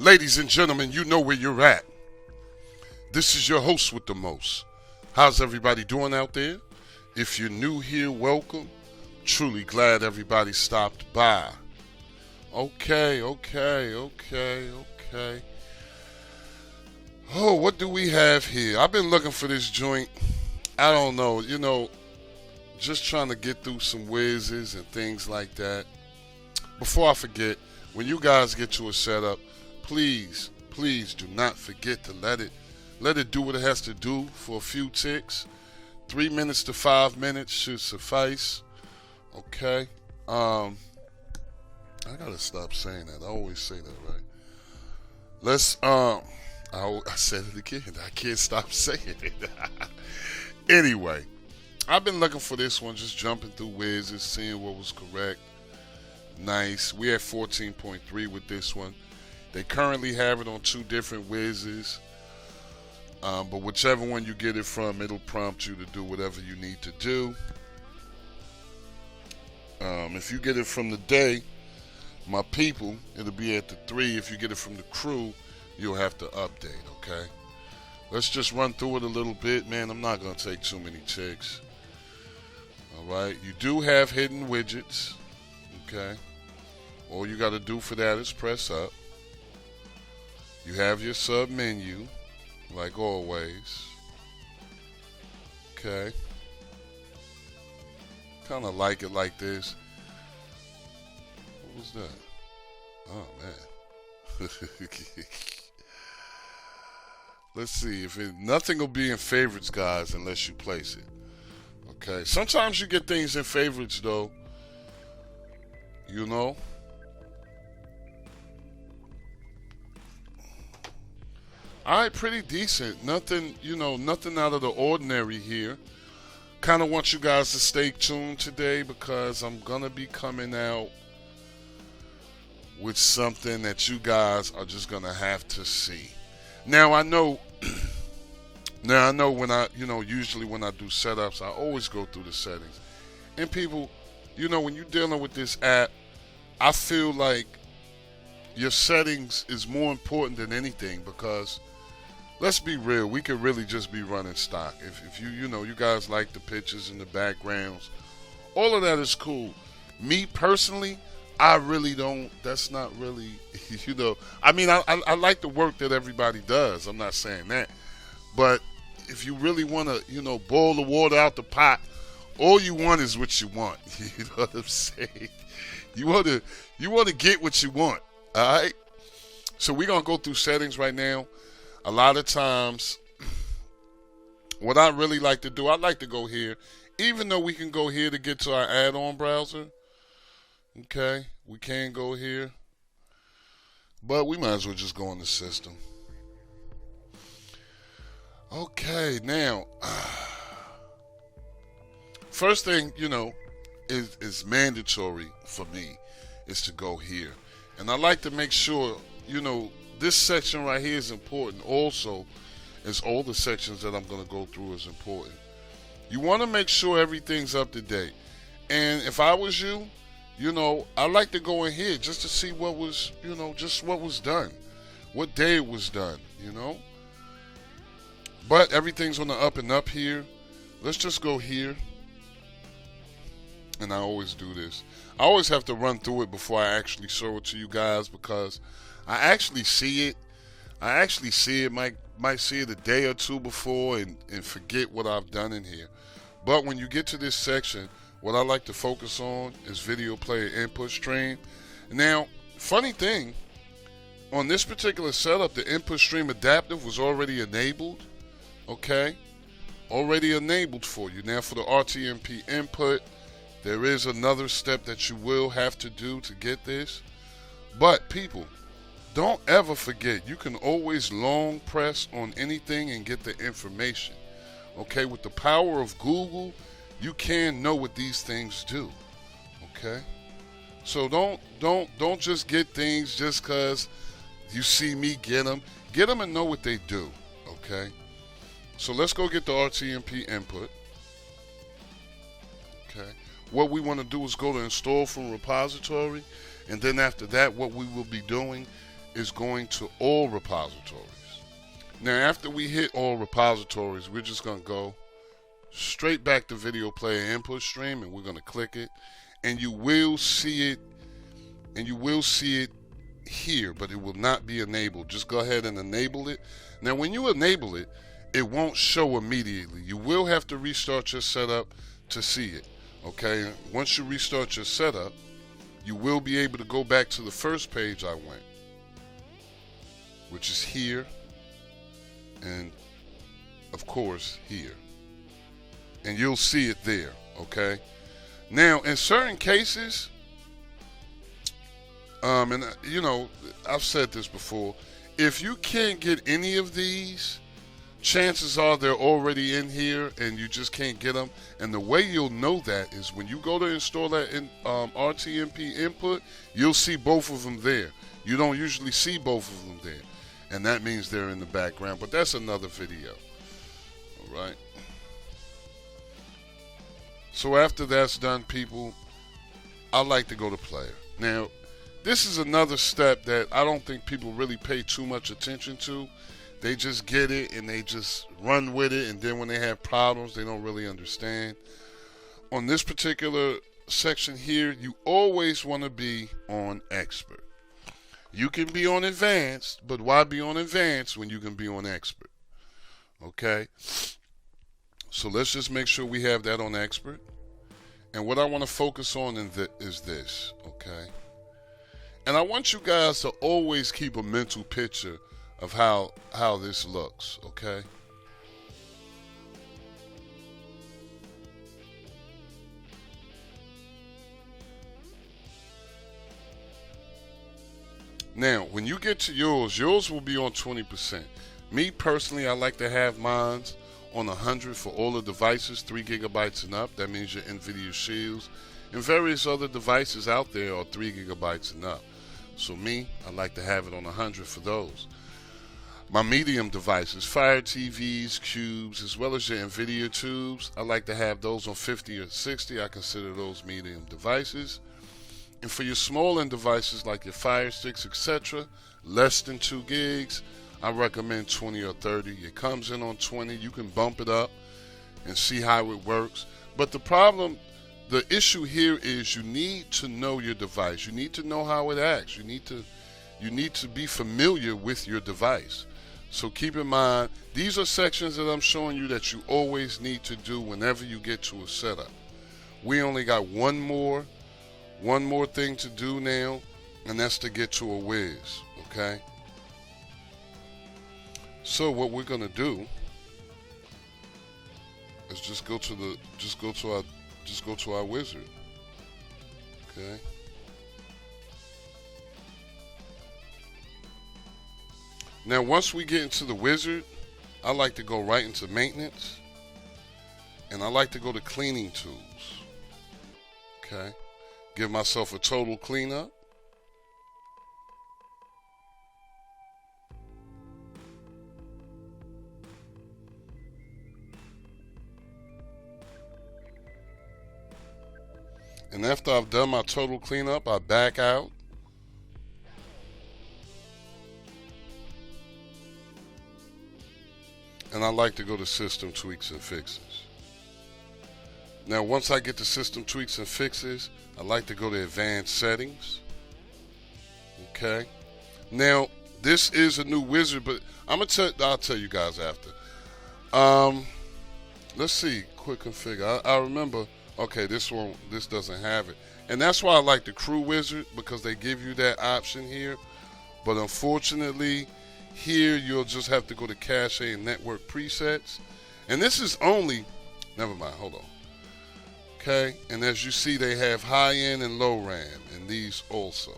Ladies and gentlemen, you know where you're at. This is your host with the most. How's everybody doing out there? If you're new here, welcome. Truly glad everybody stopped by. Okay. Oh, what do we have here? I've been looking for this joint. I don't know, just trying to get through some whizzes and things like that. Before I forget, when you guys get to a setup, please do not forget to let it do what it has to do for a few ticks. 3 minutes to 5 minutes should suffice. Okay. I gotta stop saying that. I always say that, right? Let's I said it again. I can't stop saying it. Anyway, I've been looking for this one, just jumping through whizzes, seeing what was correct. Nice. We had 14.3 with this one. They currently have it on 2 different whizzes. But whichever one you get it from, it'll prompt you to do whatever you need to do. If you get it from the day, my people, it'll be at the 3. If you get it from the crew, you'll have to update, okay? Let's just run through it a little bit, man. I'm not going to take too many ticks. All right? You do have hidden widgets, okay? All you got to do for that is press up. You have your sub menu, like always. Okay. Kind of like it like this. What was that? Oh, man. Let's see. Nothing will be in favorites, guys, unless you place it. Okay. Sometimes you get things in favorites, though. Alright, pretty decent. Nothing out of the ordinary here. Kind of want you guys to stay tuned today because I'm going to be coming out with something that you guys are just going to have to see. Now I know when usually when I do setups, I always go through the settings. And people, when you're dealing with this app, I feel like your settings is more important than anything because let's be real, we could really just be running stock. If you guys like the pictures and the backgrounds, all of that is cool. Me personally, I really don't. That's not really, I mean, I like the work that everybody does. I'm not saying that. But if you really want to, boil the water out the pot, all you want is what you want. You know what I'm saying? You want to get what you want. All right? So we're going to go through settings right now. A lot of times, what I really like to do, I like to go here. Even though we can go here to get to our add-on browser. Okay, we can go here. But we might as well just go in the system. Okay, now, first thing, is mandatory for me is to go here. And I like to make sure, this section right here is important also, as all the sections that I'm going to go through is important. You want to make sure everything's up to date. And if I was you, I like to go in here just to see what was, just what was done. What day it was done, But everything's on the up and up here. Let's just go here. And I always do this. I always have to run through it before I actually show it to you guys because I actually see it. Might see it a day or two before and forget what I've done in here. But when you get to this section, what I like to focus on is video player input stream. Now, funny thing, on this particular setup, the input stream adaptive was already enabled. Okay? Already enabled for you. Now, for the RTMP input, there is another step that you will have to do to get this. But, people, don't ever forget, you can always long press on anything and get the information. Okay? With the power of Google, you can know what these things do, okay? So don't just get things just because you see me get them. Get them and know what they do, okay? So let's go get the RTMP input, okay? What we want to do is go to install from repository, and then after that, what we will be doing is going to all repositories. Now, after we hit all repositories, we're just going to go straight back to video player input stream, and we're going to click it, and you will see it, here, but it will not be enabled. Just go ahead and enable it. Now, when you enable it, it won't show immediately. You will have to restart your setup to see it. Okay, once you restart your setup, you will be able to go back to the first page I went, which is here, and of course here, and you'll see it there. Okay, now in certain cases, and you know, I've said this before, if you can't get any of these, chances are they're already in here and you just can't get them. And the way you'll know that is when you go to install that in RTMP input, you'll see both of them there. You don't usually see both of them there, and that means they're in the background, but that's another video. All right, so after that's done, people, I like to go to player. Now, this is another step that I don't think people really pay too much attention to. They just get it and they just run with it, and then when they have problems, they don't really understand. On this particular section here, you always want to be on expert. You can be on advanced, but why be on advanced when you can be on expert? Okay, so let's just make sure we have that on expert. And what I want to focus on is this, okay? And I want you guys to always keep a mental picture of how this looks, okay? Now, when you get to yours will be on 20%. Me personally, I like to have mine on 100 for all the devices, 3 gigabytes and up. That means your NVIDIA Shields and various other devices out there are 3 gigabytes and up. So me, I like to have it on 100 for those. My medium devices, Fire TVs, Cubes, as well as your NVIDIA tubes, I like to have those on 50 or 60. I consider those medium devices. And for your small end devices like your Fire Sticks, etc., less than 2 gigs, I recommend 20 or 30. It comes in on 20. You can bump it up and see how it works. But the issue here is you need to know your device. You need to know how it acts. You need to be familiar with your device. So keep in mind, these are sections that I'm showing you that you always need to do whenever you get to a setup. We only got one more thing to do now, and that's to get to a Wiz, okay? So what we're gonna do is just go to our wizard, okay? Now, once we get into the wizard, I like to go right into maintenance, and I like to go to cleaning tools, okay? Give myself a total cleanup. And after I've done my total cleanup, I back out. And I like to go to System Tweaks and Fixes. Now, once I get to System Tweaks and Fixes, I like to go to Advanced Settings. Okay. Now, this is a new wizard, but I'll tell you guys after. Let's see. Quick configure. I remember. Okay, this doesn't have it, and that's why I like the Crew Wizard, because they give you that option here. But unfortunately, here you'll just have to go to Cache and Network Presets, and this is only. Never mind. Hold on. Okay, and as you see, they have high end and low RAM, and these also.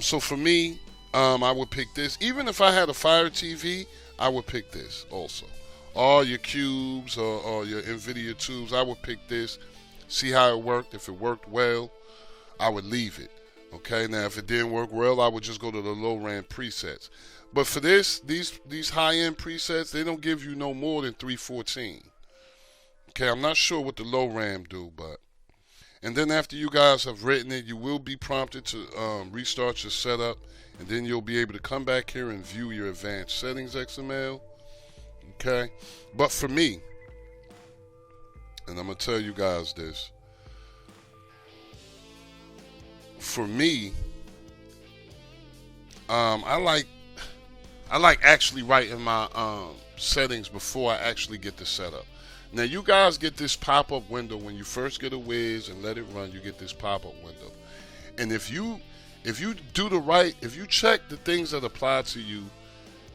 So for me, I would pick this. Even if I had a Fire TV, I would pick this also. All your cubes or your NVIDIA tubes, I would pick this. See how it worked. If it worked well, I would leave it. Okay, now if it didn't work well, I would just go to the low RAM presets. But for these high end presets, they don't give you no more than 314. Okay, I'm not sure what the low RAM do, but And then after you guys have written it, you will be prompted to restart your setup, and then you'll be able to come back here and view your advanced settings XML. Okay, but for me, and I'm gonna tell you guys this, for me, I like actually writing my settings before I actually get the setup. Now you guys get this pop-up window when you first get a Wiz and let it run. You get this pop-up window, and if you if you check the things that apply to you,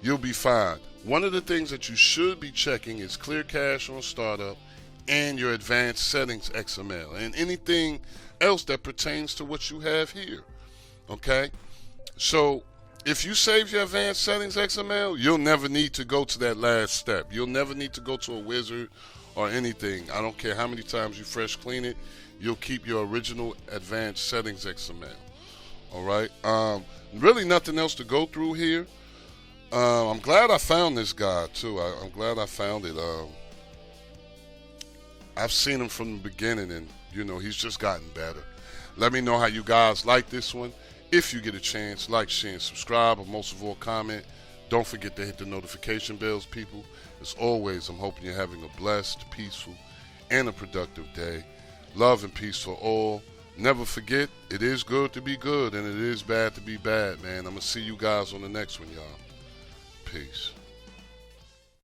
you'll be fine. One of the things that you should be checking is clear cache on startup and your advanced settings XML and anything else that pertains to what you have here. Okay, so if you save your advanced settings XML, you'll never need to go to that last step. You'll never need to go to a wizard or anything. I don't care how many times you fresh clean it, you'll keep your original advanced settings XML. All right. Really nothing else to go through here. I'm glad I found this guy too. I'm glad I found it. I've seen him from the beginning, and he's just gotten better. Let me know how you guys like this one. If you get a chance, like, share, and subscribe, or most of all, comment. Don't forget to hit the notification bells, people. As always, I'm hoping you're having a blessed, peaceful, and a productive day. Love and peace for all. Never forget, it is good to be good, and it is bad to be bad, man. I'm going to see you guys on the next one, y'all. Peace.